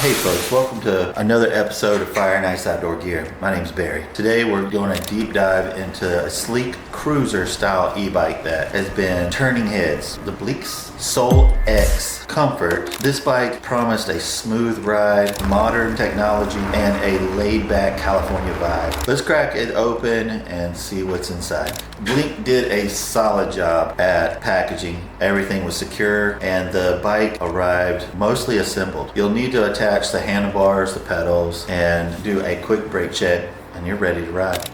Hey folks, welcome to another episode of FaO&x Outdoor Gear. My name's Barry. Today we're doing a deep dive into a sleek cruiser style e-bike that has been turning heads. The Blix Sol X Comfort. This bike promised a smooth ride, modern technology, and a laid-back California vibe. Let's crack it open and see what's inside. Blix did a solid job at packaging. Everything was secure and the bike arrived mostly assembled. You'll need to attach the handlebars, the pedals, and do a quick brake check and you're ready to ride.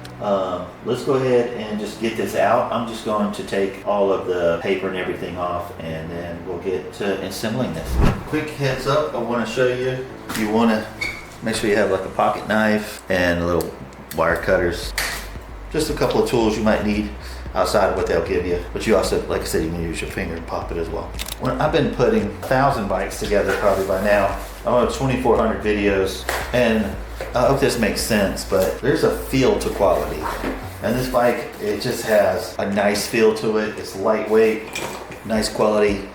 Let's go ahead and just get this out. I'm just going to take all of the paper and everything off and then we'll get to assembling this. Quick heads up, I want to show you, you want to make sure you have like a pocket knife and little wire cutters. Just a couple of tools you might need outside of what they'll give you. But you also, like I said, you can use your finger and pop it as well. I've been putting 1,000 bikes together probably by now. I'm on 2,400 videos and I hope this makes sense, but there's a feel to quality. And this bike, it just has a nice feel to it. It's lightweight, nice quality.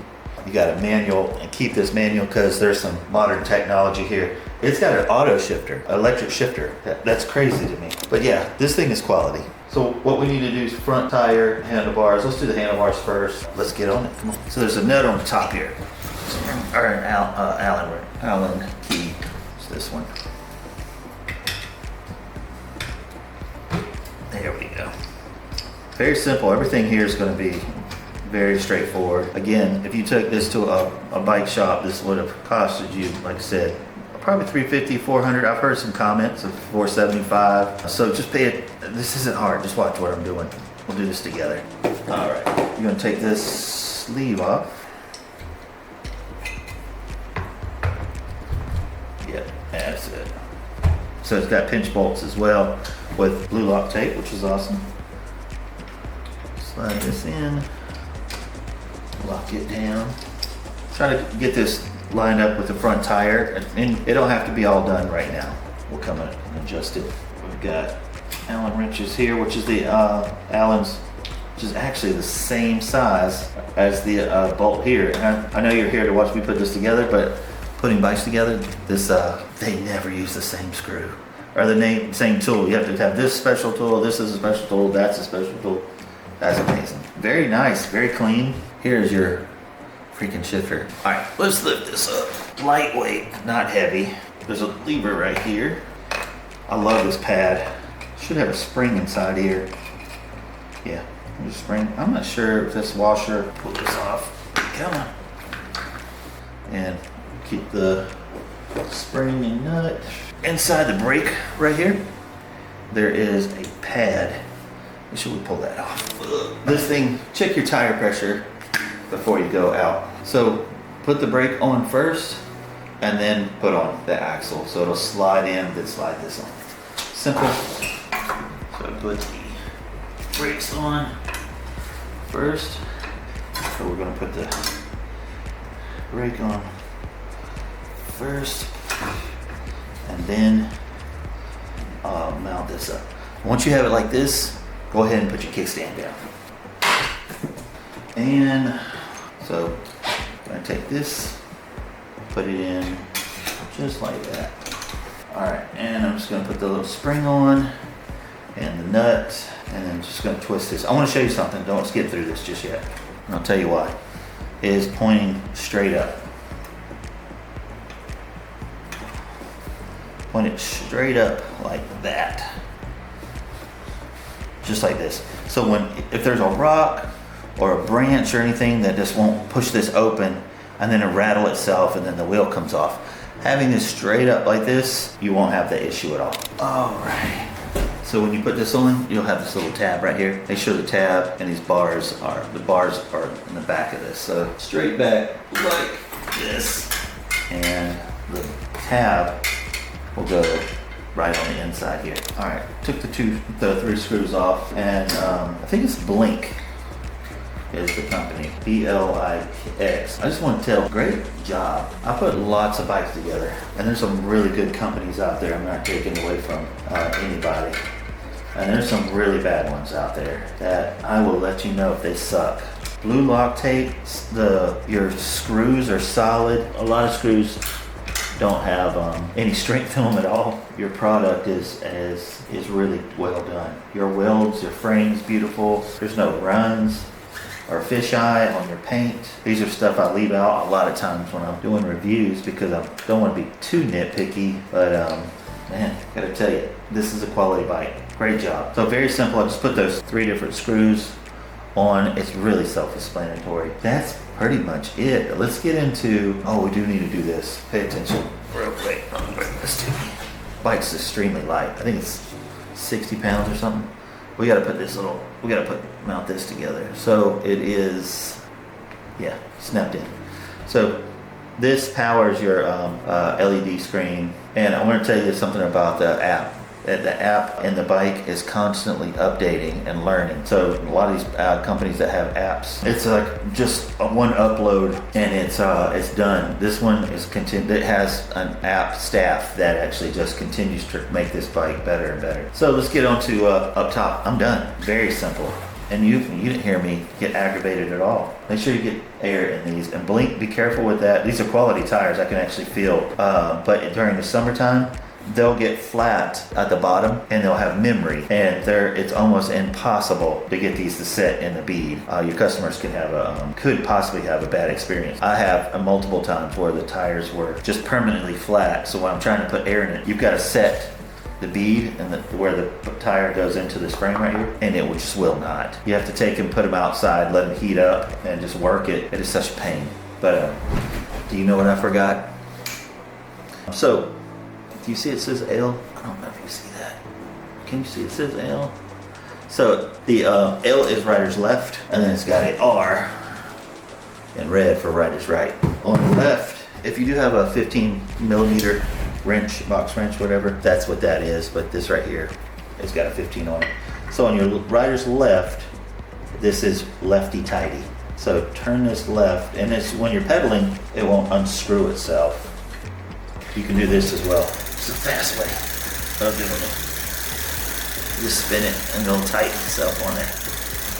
You got a manual, and keep this manual because there's some modern technology here. It's got an auto shifter, electric shifter. That's crazy to me. But yeah, this thing is quality. So what we need to do is front tire, handlebars. Let's do the handlebars first. Let's get on it, come on. So there's a nut on the top here. Or an Allen key. It's this one. There we go. Very simple. Everything here is going to be very straightforward. Again, if you took this to a bike shop, this would have costed you, like I said, probably $350, $400. I've heard some comments of $475. So just pay it. This isn't hard. Just watch what I'm doing. We'll do this together. All right. You're going to take this sleeve off. Yep, that's it. So it's got pinch bolts as well with blue lock tape, which is awesome. Slide this in, lock it down. Try to get this lined up with the front tire, and it don't have to be all done right now. We'll come in and adjust it. We've got Allen wrenches here, which is the Allen's, which is actually the same size as the bolt here. And I know you're here to watch me put this together, but putting bikes together, this they never use the same screw or the same tool. You have to have this special tool, this is a special tool, that's a special tool. That's amazing. Very nice, very clean. Here's your freaking shifter. All right, let's lift this up. Lightweight, not heavy. There's a lever right here. I love this pad. Should have a spring inside here. Yeah, there's a spring. I'm not sure if this washer, pull this off. Come on. And keep the spring and nut. Inside the brake right here, there is a pad. Should we pull that off? This thing, check your tire pressure before you go out. So put the brake on first and then put on the axle. So it'll slide in, then slide this on. Simple. So put the brakes on first. So we're gonna put the brake on first and then mount this up. Once you have it like this, go ahead and put your kickstand down. And so I'm gonna take this, put it in just like that. All right, and I'm just gonna put the little spring on and the nut, and then just gonna twist this. I wanna show you something, don't skip through this just yet. And I'll tell you why. It is pointing straight up. Point it straight up like that. Just like this. So if there's a rock or a branch or anything that just won't push this open and then it'll rattle itself and then the wheel comes off. Having this straight up like this, you won't have the issue at all. All right. So when you put this on, you'll have this little tab right here. Make sure the tab and the bars are in the back of this. So straight back like this. And the tab will go right on the inside here. All right, took the three screws off, and I think it's Blink is the company, Blix. I just want to tell, great job. I put lots of bikes together, and there's some really good companies out there. I'm not taking away from anybody. And there's some really bad ones out there that I will let you know if they suck. Blue lock tape, your screws are solid. A lot of screws don't have any strength in them at all, your product is really well done. Your welds, your frame's beautiful. There's no runs or fisheye on your paint. These are stuff I leave out a lot of times when I'm doing reviews because I don't want to be too nitpicky, but man, gotta tell you, this is a quality bike. Great job. So very simple. I just put those 3 different screws on. It's really self-explanatory. That's pretty much it. Let's get into, we do need to do this. Pay attention real quick. This bike's extremely light. I think it's 60 pounds or something. We gotta mount this together. So it is, snapped in. So this powers your LED screen. And I want to tell you something about the app. The app in the bike is constantly updating and learning. So a lot of these companies that have apps, it's like just one upload and it's done. This one is it has an app staff that actually just continues to make this bike better and better. So let's get on to up top. I'm done. Very simple. And you didn't hear me get aggravated at all. Make sure you get air in these and blink. Be careful with that. These are quality tires. I can actually feel. But during the summertime, they'll get flat at the bottom and they'll have memory, and it's almost impossible to get these to set in the bead. Your customers could possibly have a bad experience. I have multiple times where the tires were just permanently flat, so when I'm trying to put air in it, you've got to set the bead and where the tire goes into this frame right here, and it just will not. You have to take them, put them outside, let them heat up, and just work it. It is such a pain. But do you know what I forgot? So, do you see it says L? I don't know if you see that. Can you see it says L? So the L is rider's left, and then it's got an R in red for rider's right. On the left, if you do have a 15 millimeter wrench, box wrench, whatever, that's what that is. But this right here, it's got a 15 on it. So on your rider's left, this is lefty tighty. So turn this left, and when you're pedaling, it won't unscrew itself. You can do this as well. It's a fast way of doing it. Just spin it and it'll tighten itself on there.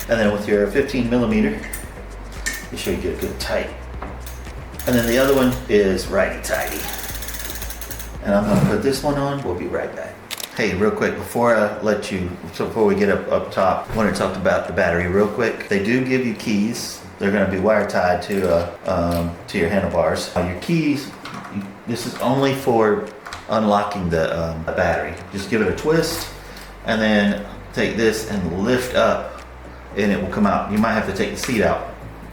And then with your 15 millimeter, you sure you get a good tight. And then the other one is righty-tighty. And I'm gonna put this one on. We'll be right back. Hey, real quick, before we get up top, I want to talk about the battery real quick. They do give you keys. They're gonna be wire tied to your handlebars. Your keys, this is only for unlocking the battery. Just give it a twist and then take this and lift up and it will come out. You might have to take the seat out,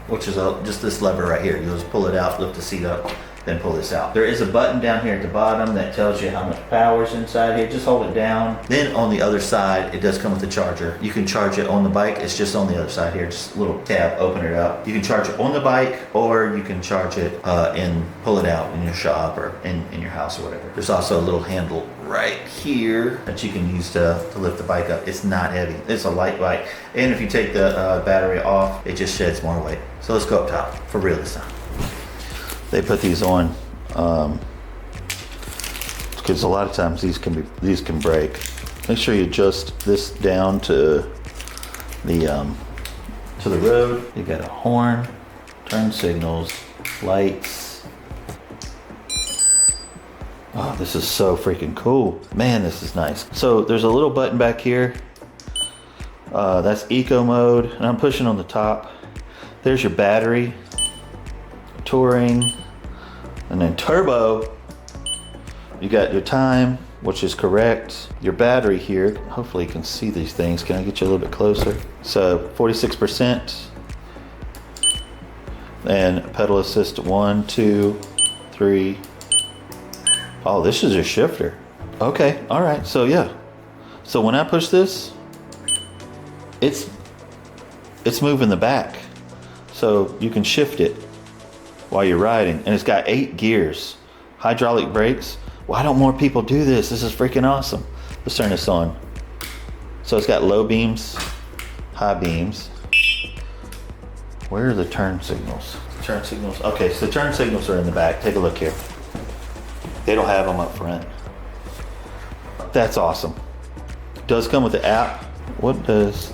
which is just this lever right here. You'll just pull it out, lift the seat up, then pull this out. There is a button down here at the bottom that tells you how much power is inside here. Just hold it down. Then on the other side, it does come with a charger. You can charge it on the bike. It's just on the other side here. Just a little tab, open it up. You can charge it on the bike, or you can charge it and pull it out in your shop or in your house or whatever. There's also a little handle right here that you can use to lift the bike up. It's not heavy. It's a light bike. And if you take the battery off, it just sheds more weight. So let's go up top for real this time. They put these on because a lot of times these can break. Make sure you adjust this down to the road. You got a horn, turn signals, lights. Oh, this is so freaking cool. Man, this is nice. So there's a little button back here. That's eco mode, and I'm pushing on the top. There's your battery, touring, and then turbo. You got your time, which is correct. Your battery here, hopefully you can see these things. Can I get you a little bit closer? So 46%. And pedal assist 1, 2, 3. Oh, this is your shifter. Okay, all right, so yeah. So when I push this, it's moving the back. So you can shift it while you're riding. And it's got 8 gears. Hydraulic brakes. Why don't more people do this? This is freaking awesome. Let's turn this on. So it's got low beams, high beams. Where are the turn signals? Turn signals. Okay, so the turn signals are in the back. Take a look here. They don't have them up front. That's awesome. Does come with the app. What does...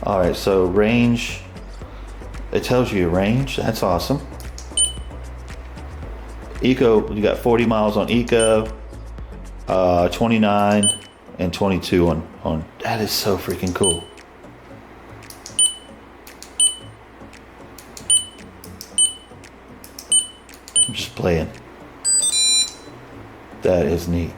All right, so range. It tells you your range. That's awesome. Eco, you got 40 miles on Eco, 29 and 22 on. That is so freaking cool. I'm just playing. That is neat.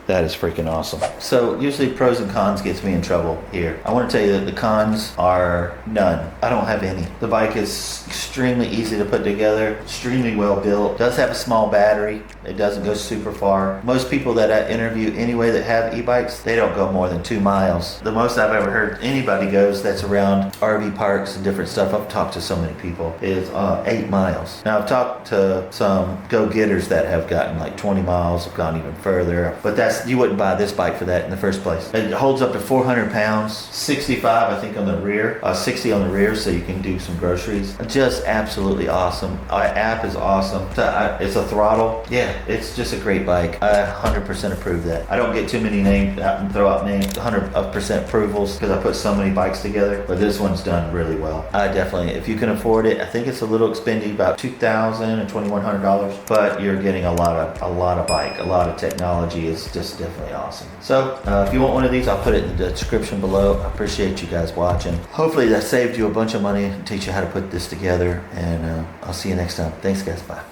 That is freaking awesome. So usually pros and cons gets me in trouble here. I want to tell you that the cons are none. I don't have any. The bike is extremely easy to put together, extremely well built. Does have a small battery. It doesn't go super far. Most people that I interview anyway that have e-bikes, they don't go more than 2 miles. The most I've ever heard anybody goes that's around RV parks and different stuff, I've talked to so many people, is 8 miles. Now I've talked to some go-getters that have gotten like 20 miles, have gone even further, but you wouldn't buy this bike for that in the first place. It holds up to 400 pounds, 65 I think on the rear, 60 on the rear, so you can do some groceries. Just absolutely awesome. Our app is awesome. It's a throttle. Yeah, it's just a great bike. I 100% approve that. I don't get too many names out and throw out names, 100% approvals, because I put so many bikes together, but this one's done really well. I definitely, if you can afford it, I think it's a little expensive, about $2,000 and $2,100, but you're getting a lot of bike, a lot of technology. Is just definitely awesome. So if you want one of these, I'll put it in the description below. I appreciate you guys watching. Hopefully that saved you a bunch of money and teach you how to put this together, and I'll see you next time. Thanks guys. Bye.